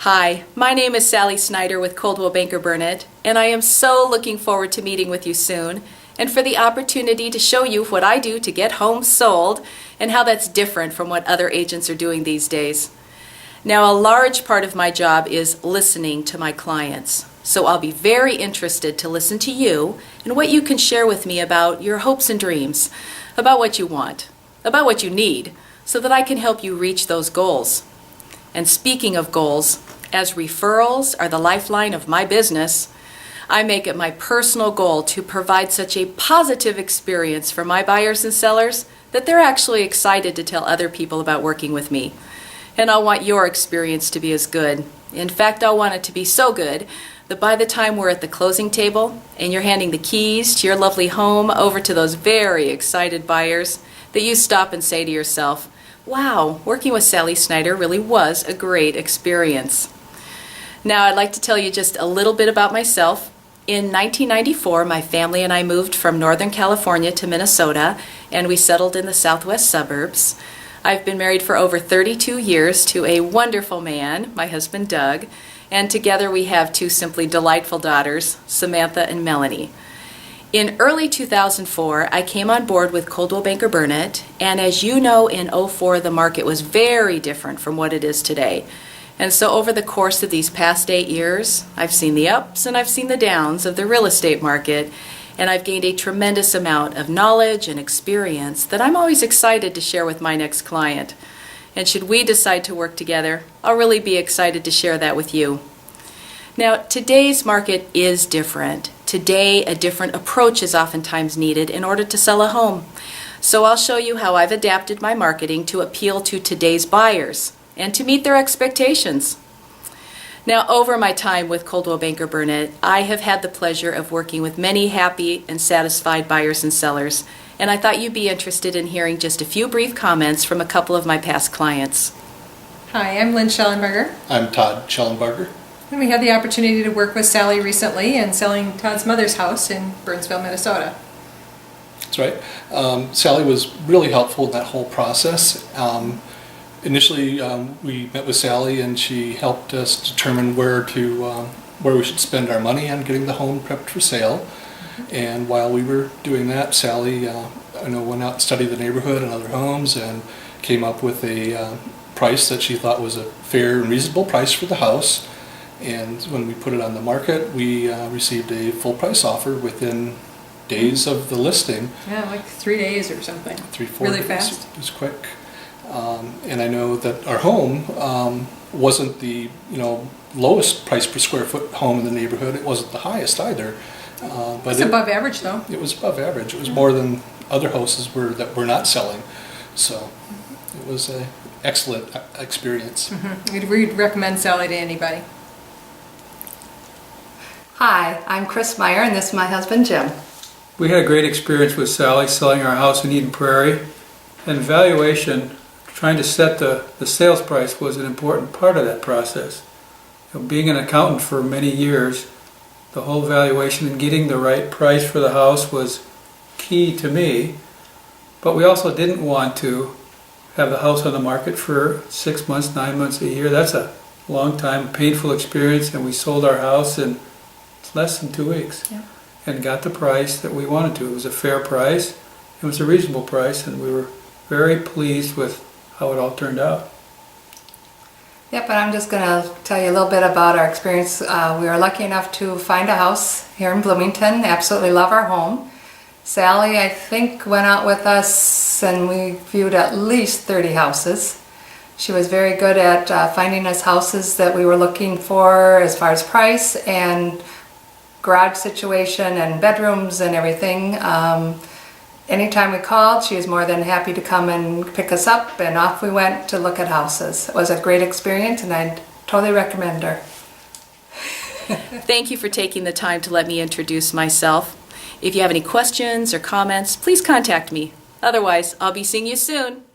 Hi, my name is Sally Snyder with Coldwell Banker Burnett, and I am so looking forward to meeting with you soon and for the opportunity to show you what I do to get homes sold and how that's different from what other agents are doing these days. Now, a large part of my job is listening to my clients, so I'll be very interested to listen to you and what you can share with me about your hopes and dreams, about what you want, about what you need, so that I can help you reach those goals. And speaking of goals, as referrals are the lifeline of my business, I make it my personal goal to provide such a positive experience for my buyers and sellers that they're actually excited to tell other people about working with me. And I want your experience to be as good. In fact, I want it to be so good that by the time we're at the closing table and you're handing the keys to your lovely home over to those very excited buyers, that you stop and say to yourself, wow, working with Sally Snyder really was a great experience. Now, I'd like to tell you just a little bit about myself. In 1994, my family and I moved from Northern California to Minnesota, and we settled in the southwest suburbs. I've been married for over 32 years to a wonderful man, my husband Doug, and together we have two simply delightful daughters, Samantha and Melanie. In early 2004, I came on board with Coldwell Banker Burnett, and as you know, in 2004, the market was very different from what it is today. And so over the course of these past 8 years, I've seen the ups and I've seen the downs of the real estate market, and I've gained a tremendous amount of knowledge and experience that I'm always excited to share with my next client. And should we decide to work together, I'll really be excited to share that with you. Now, today's market is different. Today, a different approach is oftentimes needed in order to sell a home. So I'll show you how I've adapted my marketing to appeal to today's buyers and to meet their expectations. Now, over my time with Coldwell Banker Burnett, I have had the pleasure of working with many happy and satisfied buyers and sellers, and I thought you'd be interested in hearing just a few brief comments from a couple of my past clients. Hi, I'm Lynn Schellenberger. I'm Todd Schellenberger. And we had the opportunity to work with Sally recently in selling Todd's mother's house in Burnsville, Minnesota. That's right. Sally was really helpful in that whole process. Initially, we met with Sally and she helped us determine where we should spend our money on getting the home prepped for sale. Mm-hmm. And while we were doing that, Sally went out and studied the neighborhood and other homes and came up with a price that she thought was a fair and reasonable price for the house. And when we put it on the market, we received a full price offer within days of the listing. Yeah, like 3 days or something. 3-4 really days. fast. It was quick. And I know that our home wasn't the lowest price per square foot home in the neighborhood. It wasn't the highest either. But it's above average though. It was above average. It was more than other houses that were not selling. So it was an excellent experience. Mm-hmm. We'd recommend Sally to anybody. Hi, I'm Chris Meyer, and this is my husband Jim. We had a great experience with Sally selling our house in Eden Prairie, and valuation, trying to set the sales price was an important part of that process. Being an accountant for many years, the whole valuation and getting the right price for the house was key to me, but we also didn't want to have the house on the market for 6 months, 9 months, a year. That's a long time, painful experience, and we sold our house in less than 2 weeks. Yeah. And got the price that we wanted to. It was a fair price, it was a reasonable price, and we were very pleased with how it all turned out. Yep, and I'm just going to tell you a little bit about our experience. We were lucky enough to find a house here in Bloomington, absolutely love our home. Sally, I think, went out with us and we viewed at least 30 houses. She was very good at finding us houses that we were looking for as far as price and garage situation and bedrooms and everything. Anytime we called, she was more than happy to come and pick us up, and off we went to look at houses. It was a great experience, and I'd totally recommend her. Thank you for taking the time to let me introduce myself. If you have any questions or comments, please contact me. Otherwise, I'll be seeing you soon.